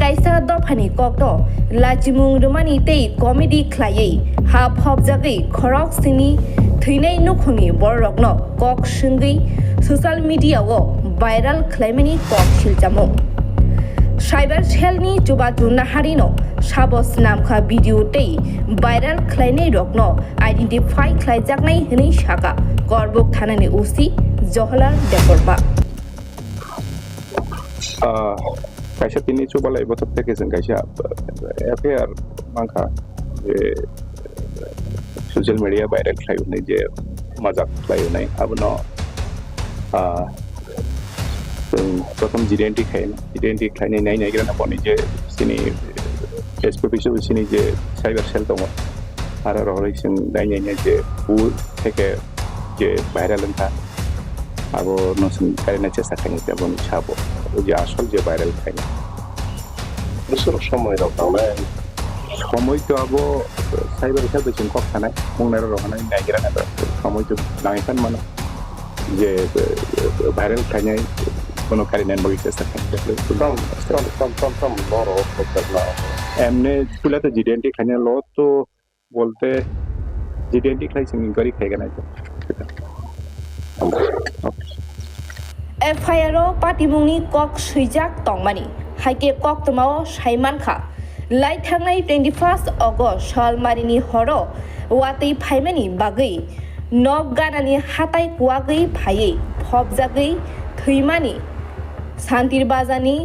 kaisa dofani kokno lachimung rumani tei comedy khlaiei hap hopjagei khorok sini thwinai nukhungni borokno kok sungei social media o viral khlaimani kok siljamo cyber cellni chubatu naharino sabos namkha video tei viral khlainai rokno identify khlaijaknai hini saka Karbook Thanani usi Chubalai Debbarma kaisa tini Chubalai Buthu থেকে kaisa FIR mangkha social media viral khlaibunai je majak khlaibunai abono prothom identity khlainai nai grana boni je sini Facebook isu sini je cyber cell tongo ara rohoi sing nai je u থেকে যে viral লেখা আবো নতুন current চেষ্টা খাইনি তেমন ছাবো ওই যে আসল যে ভাইরাল খাইনি বিশেষ সময় রাখলে সময় তো আবো সাইবার হিসাবে চিন কম খানায় মংনার রহানায় নাইগেরা না সময় তো নাইখান মানে যে ভাইরাল খাইনাই কোনো কারেন্ট বই চেষ্টা খাইনি দেখলে কম বড় করতে না এমনি তুলাতে জিডেন্টি খাইনা লো তো বলতে জিডেন্টি খাইছেন ইনকোয়ারি খাইগা নাই FIR patimungni kok suijak tongmani haike kok tomao saimankha lai thangnai 21 August salmarini horo watei phaimani bagei nok ganani hatai kuagei phaiei phobjagei thüimani santir bazani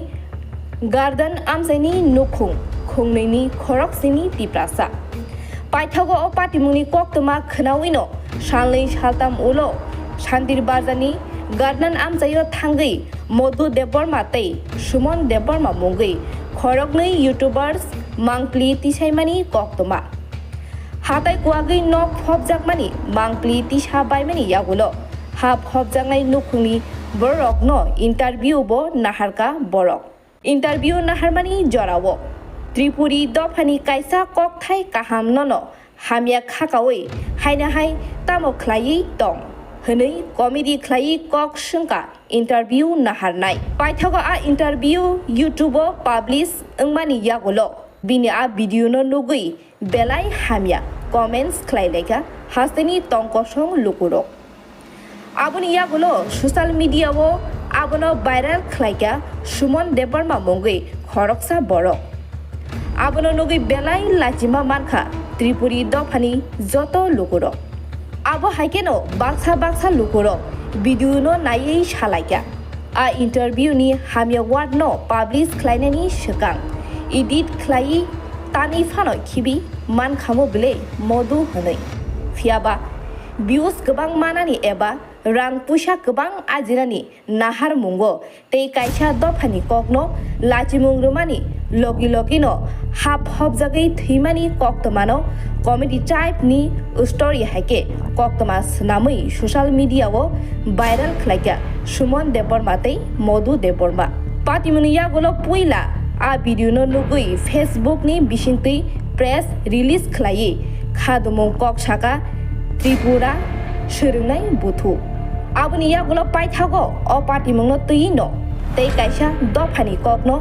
garden amsaini nukhung khungnaini khoroksini tiprasa Paithago patimungni kok toma khnaoino sanlei saltam ulo Santir Bazani, Garden Amzayo Tangi, Madhu Debbarma tei Suman Debbarma Mungwi Karbook YouTubers Mangpli Tisaimani Koktoma Hatai Kuagi Nok Hobjakmani Mangpli Tishabaimani Yagulo Hap Hobjangai Nukhungni Borok no interview bo Naharka Borok Interview Naharmani Jorawo Tripuri Dofani Kaisa Kokthai Kaham Nono Hamya Khakawi Haina Hai Tamo Khlaiei Tong Hनै comedy khlai kok sungka interview naharnai Paithago a interview YouTube publish engmani yagulo bini a video no nugui belai hamya comments khlaileka hasteni tongkosong lukuro aboni yagulo social media o abono viral khlaika Suman Debbarma Mungwi khoroksa borok abono nugui belai lachima mankha Tripuri dofani joto lukuro Abo haikeno baksa lukuro video no naiei salaika a interview ni hamya word no publish khlainani shikang edit khlai tani phano khibi man khamo bile modu honai fiaba views gobang manani eba rang pusa gobang ajirani nahar mungo tei kaisa dofani kokno lachimung rumani logi no hap hobjagei thimani koktomano comedy type ni story haike koktoma snamui social media o viral khlaika Suman Debbarma tei Madhu Debbarma patimuni yagulo puila a video no nugui Facebook ni bisingtui press release khlai khadumung kok saka Tripura sörungnai Buthu aboni yagulo Paithago o patimung no tui no tei kaisa dofani kokno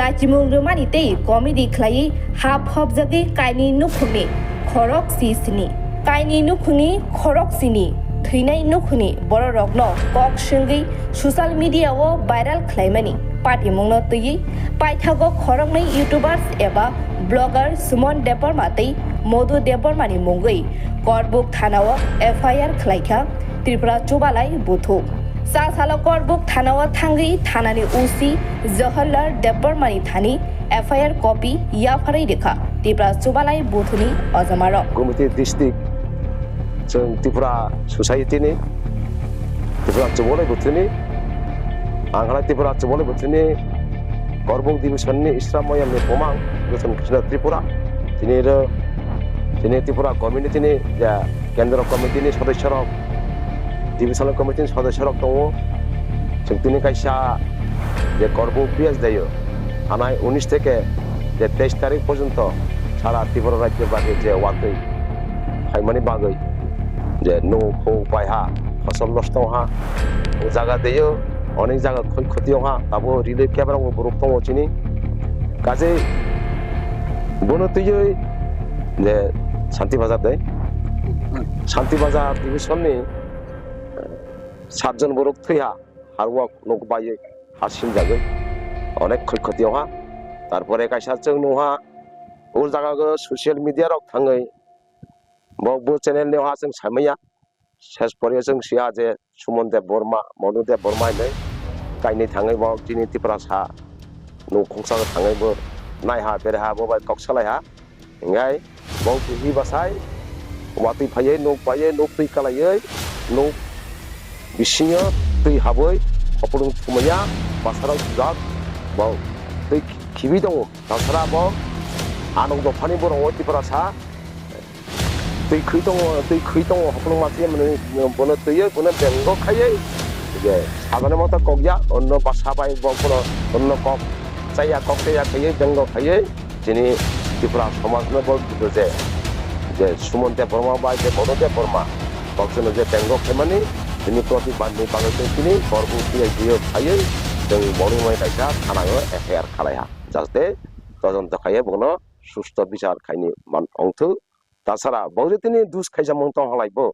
lachimung rumani tei comedy khlai hap hobjagei kaini nukhungni khorok sisini kaini nukhungni khorok sini thwinai nukhuni bororokno kok sungei social media o viral khlaimani patimungno tui Paithago khoroknai YouTubers eba blogger Suman Debbarma tei Madhu Debbarma ni Mungwi Karbook Thanao FIR Khlaikha Tripura Chubalai Buthu Sasalo Karbook Thanao Thangi Thanani usi Chubalai Debbarma ni thani FIR copy yafarai rekha Tripura Chubalai Buthuni Ojamaro Committee district जों Tripura society ni Tripura Chubalai Buthuni anghala Tripura Chubalai Buthuni Karbook division ni Islamaya ni pomang gothon khisna Tripura tini Tripura community ni ja kendra committee ni সদস্য rok divisional committee ni সদস্য rok tongo जों tini kaisa je Karbook PS dayo anai 19 থেকে যে 23 তারিখ পর্যন্ত সারা ত্রিপুরা রাজ্যের বাকি যে ওয়াতই ফাইমানি বাগৈ যে নো ফো পাইহা ফসল নষ্ট হা জায়গা দেয় অনেক জায়গা ক্ষতি হা তাবো রিলিফ ক্যামেরা বরফ তো চিনি কাজে বনতৈয় যে শান্তি বাজার দেয় শান্তি বাজার ডিভিশননি 7 জন বরক থৈহা হারওয়াক নক বায়ে হারसिन जागोन অনেক ক্ষয়ক্ষতিওহা তারপরে কাইসা जों नहा ও জায়গা সশিয়াল মিডিয়া রক থাङै बो चैनल नेहा जों सामैया শেষ পরে जों सिया जे सुमन देबबर्मा मधु देबबर्मा नै गायनै थाङै बो दिनै त्रिपुरा सा नखंसा थाङै बो नायहा बेरहा बो bye कक्सलायहा ngay bau hi basai wati phaye nok paye nok tui kalaye nok bisinya tui haboi hopulung thumaya basara jak bau tui khibi dong tasara bau anong dofani borong oti parasa tui khuidong hopulung mati mane bono tuye bono bengo khaye je sagane mata kokya onno basa bai bau bono onno kok saya kokya khaye bengo khaye jini Tripura সমাজ में बहुत बुझे जे सुमन Debbarma bye Madhu Debbarma बक्सनो जे Tengo खेमानि दिनै प्रतिबादनि बागै दिनै Karbook दियो थायो जों बर'माय कायसा थानाङो FIR Khlaikha जाहाथे तदন্ত खायो बनो सुस्थ बिचार खायनि मान अंथु तासारा बौजे दिनै दुस खायजा मंत हलायबो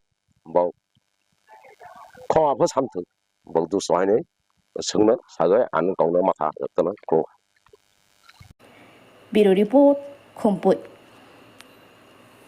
बौ खमाबो सामथु बौ दुस हायनै सोंनो सागै आन गावनो माथा जतन को Bureau Report, Khumput.